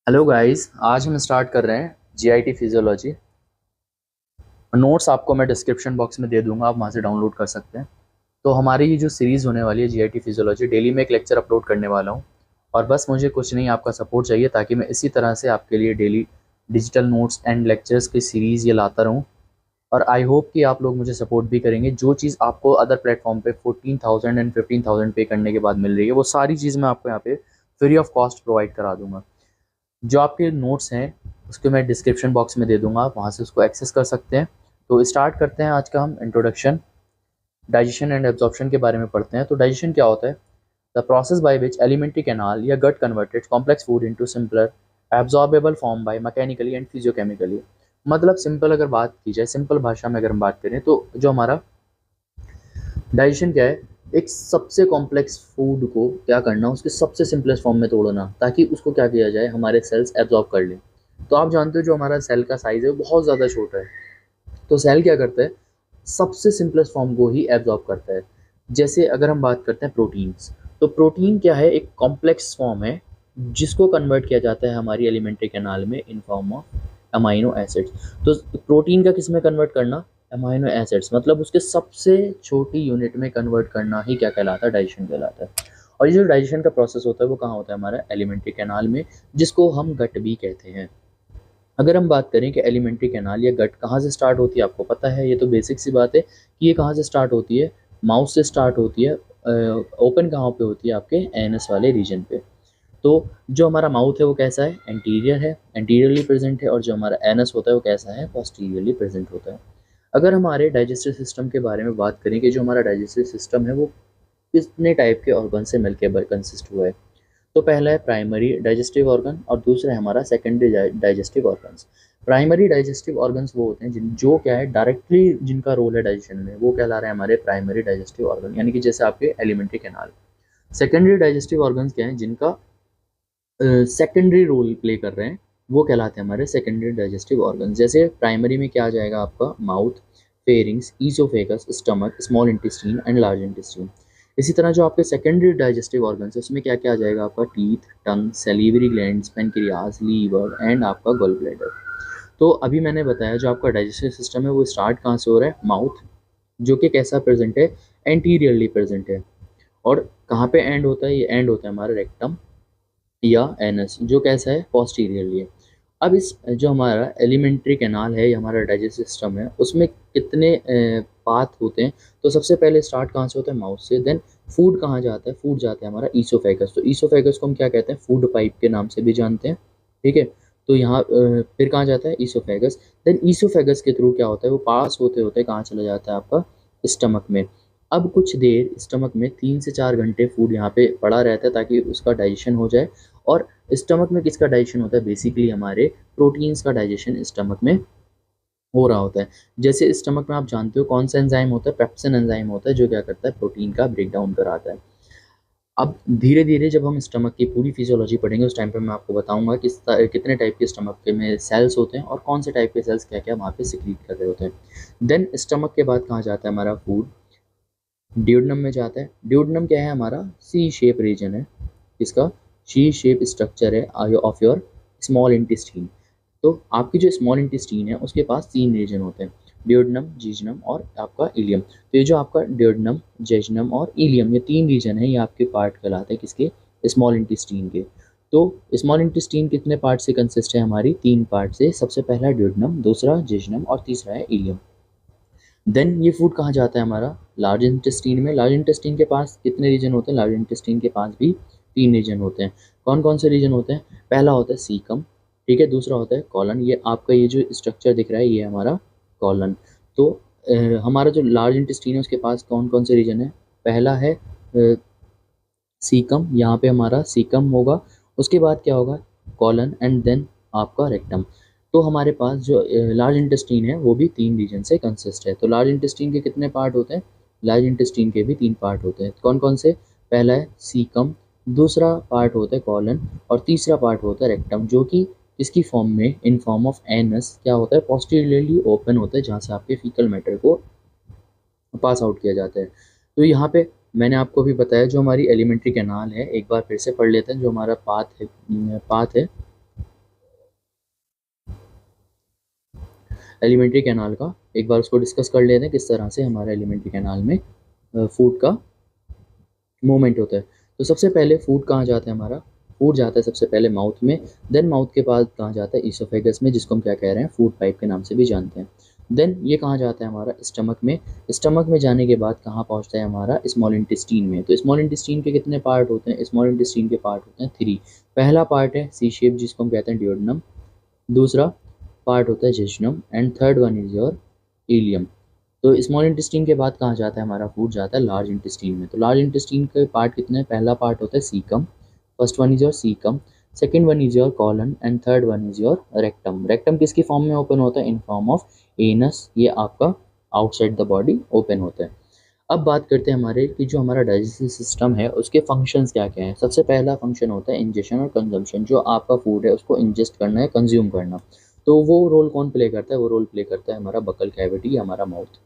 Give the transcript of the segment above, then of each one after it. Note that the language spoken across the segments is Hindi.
हेलो गाइस, आज हम स्टार्ट कर रहे हैं जीआईटी फिजियोलॉजी। नोट्स आपको मैं डिस्क्रिप्शन बॉक्स में दे दूंगा, आप वहाँ से डाउनलोड कर सकते हैं। तो हमारी ये जो सीरीज़ होने वाली है जीआईटी फिजियोलॉजी, डेली में एक लेक्चर अपलोड करने वाला हूँ। और बस मुझे कुछ नहीं, आपका सपोर्ट चाहिए ताकि मैं इसी तरह से आपके लिए daily digital notes and lectures की सीरीज़ ये लाता रहूँ। और आई होप कि आप लोग मुझे सपोर्ट भी करेंगे। जो चीज़ आपको अदर प्लेटफॉर्म पे 14,000 एंड 15,000 पे करने के बाद मिल रही है, वो सारी चीज़ मैं आपको यहाँ पे फ्री ऑफ कॉस्ट प्रोवाइड करा दूंगा। जो आपके नोट्स हैं उसको मैं डिस्क्रिप्शन बॉक्स में दे दूंगा, आप वहाँ से उसको एक्सेस कर सकते हैं। तो स्टार्ट करते हैं। आज का हम इंट्रोडक्शन, डाइजेशन एंड एब्जॉर्प्शन के बारे में पढ़ते हैं। तो डाइजेशन क्या होता है? The process by which alimentary canal या gut converted complex food into simpler absorbable form by mechanically and physiochemically. मतलब सिंपल अगर बात की जाए, सिंपल भाषा में अगर हम बात करें, तो जो हमारा डाइजेशन क्या है, एक सबसे कॉम्प्लेक्स फूड को क्या करना, उसके सबसे सिंपलेस्ट फॉर्म में तोड़ना, ताकि उसको क्या किया जाए, हमारे सेल्स एब्जॉर्ब कर लें। तो आप जानते हो जो हमारा सेल का साइज़ है वो बहुत ज़्यादा छोटा है। तो सेल क्या करता है, सबसे सिंपलेस्ट फॉर्म को ही एब्जॉर्ब करता है। जैसे अगर हम बात करते हैं प्रोटीन्स, तो प्रोटीन क्या है, एक कॉम्प्लेक्स फॉर्म है जिसको कन्वर्ट किया जाता है हमारी एलिमेंट्री कैनाल में in form of amino acids. तो प्रोटीन का किस में कन्वर्ट करना, अमाइनो एसिड्स, मतलब उसके सबसे छोटी यूनिट में कन्वर्ट करना ही क्या कहलाता है, डाइजेशन कहलाता है। और ये जो डाइजेशन का प्रोसेस होता है वो कहाँ होता है, हमारा एलिमेंट्री कैनाल में, जिसको हम गट भी कहते हैं। अगर हम बात करें कि एलिमेंट्री कैनाल या गट कहाँ से स्टार्ट होती है, आपको पता है, ये तो बेसिक सी बात है कि ये कहाँ से स्टार्ट होती है, माउथ से स्टार्ट होती है। ओपन कहाँ पे होती है, आपके एनस वाले रीजन पे। तो जो हमारा माउथ है वो कैसा है, एंटीरियर है, एंटीरियरली प्रेजेंट है। और जो हमारा एनस होता है वो कैसा है, पोस्टीरियरली प्रेजेंट होता है। अगर हमारे डाइजेस्टिव सिस्टम के बारे में बात करें कि जो हमारा डाइजेस्टिव सिस्टम है वो कितने टाइप के ऑर्गन से मिलकर कंसिस्ट हुआ है, तो पहला है प्राइमरी डाइजेस्टिव ऑर्गन और दूसरा है हमारा secondary digestive organs. Primary digestive organs वो होते हैं जो क्या है, डायरेक्टली जिनका रोल है डाइजेशन में, वो कहला रहे हैं हमारे प्राइमरी डाइजेस्टिव ऑर्गन, यानी कि जैसे आपके alimentary canal. Secondary digestive organs क्या है, जिनका सेकेंडरी रोल प्ले कर रहे हैं, वो कहलाते हैं हमारे सेकेंडरी डाइजेस्टिव ऑर्गन। जैसे प्राइमरी में क्या आ जाएगा, आपका mouth, pharynx, oesophagus, stomach, small intestine and large intestine. इसी तरह जो आपके सेकेंडरी डाइजेस्टिव ऑर्गन्स है उसमें क्या क्या आ जाएगा, आपका teeth, tongue, salivary glands, pancreas, liver and आपका गॉल ब्लैडर। तो अभी मैंने बताया जो आपका डाइजेस्टिव सिस्टम है वो स्टार्ट कहाँ से हो रहा है, माउथ, जो कि कैसा प्रेजेंट है, एंटीरियरली प्रेजेंट है। और कहाँ पे एंड होता है, ये एंड होता है हमारा रेक्टम या एनस, जो कैसा है, पोस्टीरियरली है। अब इस जो हमारा एलिमेंट्री कैनाल है या हमारा डाइजेस्टिव सिस्टम है, उसमें कितने पाथ होते हैं। तो सबसे पहले स्टार्ट कहाँ से होता है, माउथ से। देन फूड कहाँ जाता है, फूड जाता है हमारा ईसोफेगस। तो ईसोफेगस को हम क्या कहते हैं, फूड पाइप के नाम से भी जानते हैं। ठीक है। तो यहाँ फिर कहाँ जाता है, ईसोफेगस। देन ईसोफेगस के थ्रू क्या होता है, वो पास होते होते कहाँ चला जाता है, आपका स्टमक में। अब कुछ देर स्टमक में 3 से 4 घंटे फूड यहाँ पे पड़ा रहता है ताकि उसका डाइजेशन हो जाए। और स्टमक में किसका डाइजेशन होता है, बेसिकली हमारे प्रोटीन्स का डाइजेशन स्टमक में हो रहा होता है। जैसे स्टमक में आप जानते हो कौन सा एंजाइम होता है, पेप्सिन एंजाइम होता है, जो क्या करता है, प्रोटीन का ब्रेक डाउन कराता है। अब धीरे धीरे जब हम स्टमक की पूरी फिजियोलॉजी पढ़ेंगे उस टाइम पे मैं आपको बताऊंगा कि कितने टाइप के स्टमक के में सेल्स होते हैं और कौन से टाइप के सेल्स क्या क्या वहाँ पे सिक्रीट कर रहे होते हैं। देन स्टमक के बाद कहाँ जाता है हमारा फूड, ड्यूडनम में जाता है। ड्यूडनम क्या है, हमारा सी शेप रीजन है। इसका सी शेप स्ट्रक्चर है ऑफ योर स्मॉल इंटेस्टीन। तो आपकी जो स्मॉल इंटेस्टीन है उसके पास 3 रीजन होते हैं, ड्यूडनम, जीजनम और आपका इलियम। तो ये जो आपका ड्यूडनम, जेजनम और इलियम, ये 3 रीजन है, ये आपके पार्ट कहलाते हैं किसके, स्मॉल इंटेस्टीन के। तो स्मॉल इंटेस्टीन कितने पार्ट से कंसिस्ट है, हमारी 3 पार्ट से। सबसे पहला ड्यूडनम, दूसरा जेजनम और तीसरा है इलियम। देन ये फूड कहाँ जाता है हमारा, लार्ज इंटेस्टीन में। लार्ज इंटेस्टीन के पास कितने रीजन होते हैं, लार्ज इंटेस्टीन के पास भी 3 रीजन होते हैं। कौन कौन से रीजन होते हैं, पहला होता है सीकम, ठीक है, दूसरा होता है कॉलन। ये आपका ये जो स्ट्रक्चर दिख रहा है ये हमारा कॉलन। तो हमारा जो लार्ज इंटेस्टीन है उसके पास कौन कौन से रीजन है, पहला है सीकम, यहाँ पे हमारा सीकम होगा। उसके बाद क्या होगा, कॉलन एंड देन आपका रेक्टम। तो हमारे पास जो लार्ज इंटेस्टीन है वो भी 3 रीजन से कंसिस्ट है। तो लार्ज इंटेस्टीन के कितने पार्ट होते हैं, लार्ज इंटेस्टीन के भी 3 पार्ट होते हैं। कौन कौन से, पहला है सीकम, दूसरा पार्ट होता है कॉलन और तीसरा पार्ट होता है रेक्टम, जो कि इसकी फॉर्म में इन फॉर्म ऑफ एनस क्या होता है, पोस्टीरियरली ओपन होता है, जहाँ से आपके फीकल मैटर को पास आउट किया जाता है। तो यहाँ पे मैंने आपको भी बताया जो हमारी एलिमेंट्री कैनाल है, एक बार फिर से पढ़ लेते हैं। जो हमारा पाथ है एलिमेंट्री कैनाल का एक बार उसको डिस्कस कर लेते हैं, किस तरह से हमारा एलिमेंट्री कैनाल में फूड का मूवमेंट होता है। तो सबसे पहले फूड कहाँ जाता है हमारा, फूड जाता है सबसे पहले माउथ में, देन माउथ के बाद कहाँ जाता है, ईसोफेगस में, जिसको हम क्या कह रहे हैं, फूड पाइप के नाम से भी जानते हैं। देन ये कहाँ जाता है हमारा, स्टमक में, स्टमक में जाने के बाद कहाँ पहुँचता है हमारा, स्मॉल इंटेस्टीन में। तो स्मॉल इंटेस्टीन के कितने पार्ट होते हैं, स्मॉल इंटेस्टीन के पार्ट होते हैं 3। पहला पार्ट है सी शेप जिसको हम कहते हैं डियोडनम, दूसरा पार्ट होता है jejunum, and third one is your ileum. तो स्मॉल इंटेस्टीन के बाद कहाँ जाता है हमारा फूड, जाता है लार्ज इंटेस्टीन में। तो लार्ज इंटेस्टीन के पार्ट कितने हैं, पहला पार्ट होता है caecum, first one is your caecum, second one is your colon, and third one is your rectum. Rectum किसकी फॉर्म में ओपन होता है, इन फॉर्म ऑफ एनस, ये आपका आउटसाइड द बॉडी ओपन होता है। अब बात करते हैं हमारे कि जो हमारा डाइजेस्टिव सिस्टम है उसके फंक्शंस क्या क्या हैं। सबसे पहला फंक्शन होता है इंजेशन और कंजम्पशन, जो आपका फूड है उसको इंजेस्ट करना है, कंज्यूम करना। तो वो रोल कौन प्ले करता है, वो रोल प्ले करता है हमारा बकल कैविटी या हमारा माउथ।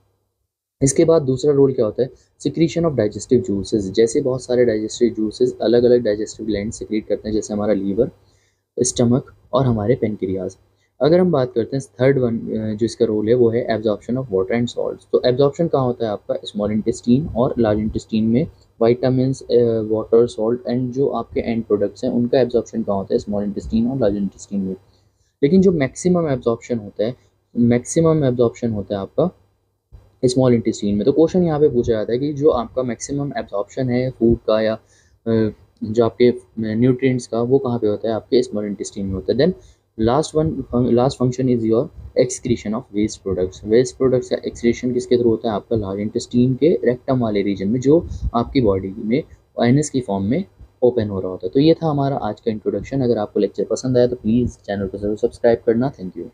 इसके बाद दूसरा रोल क्या होता है, सिक्रीशन ऑफ डाइजेस्टिव जूसेस। जैसे बहुत सारे डाइजेस्टिव जूसेस अलग अलग डाइजेस्टिव ग्लैंड सिक्रीट करते हैं, जैसे हमारा लीवर, स्टमक और हमारे पेनक्रियाज। अगर हम बात करते हैं थर्ड वन जो इसका रोल है वो है absorption of water and salt. तो एब्जॉर्प्शन कहाँ होता है आपका, स्मॉल इंटेस्टीन और लार्ज इंटेस्टीन में। वाइटामिन्स, वाटर, सॉल्ट एंड जो आपके एंड प्रोडक्ट्स हैं उनका एब्जॉर्प्शन कहाँ होता है, स्मॉल इंटेस्टीन और लार्ज इंटेस्टीन में। लेकिन जो मैक्सिमम एब्जॉर्प्शन होता है, मैक्सिमम एब्जॉर्प्शन होता है आपका स्मॉल इंटेस्टीन में। तो क्वेश्चन यहाँ पे पूछा जाता है कि जो आपका मैक्सिमम एब्जॉर्प्शन है फूड का या जो आपके न्यूट्रिएंट्स का, वो कहाँ पे होता है, आपके स्मॉल इंटेस्टीन में होता है। Then last function is your excretion of waste products. Waste products का एक्सक्रीशन किसके थ्रू होता है, आपका लार्ज इंटेस्टीन के रेक्टम वाले रीजन में, जो आपकी बॉडी में एनस की फॉर्म में ओपन हो रहा होता है। तो ये था हमारा आज का इंट्रोडक्शन। अगर आपको लेक्चर पसंद आया तो प्लीज़ चैनल को जरूर सब्सक्राइब करना। Thank you.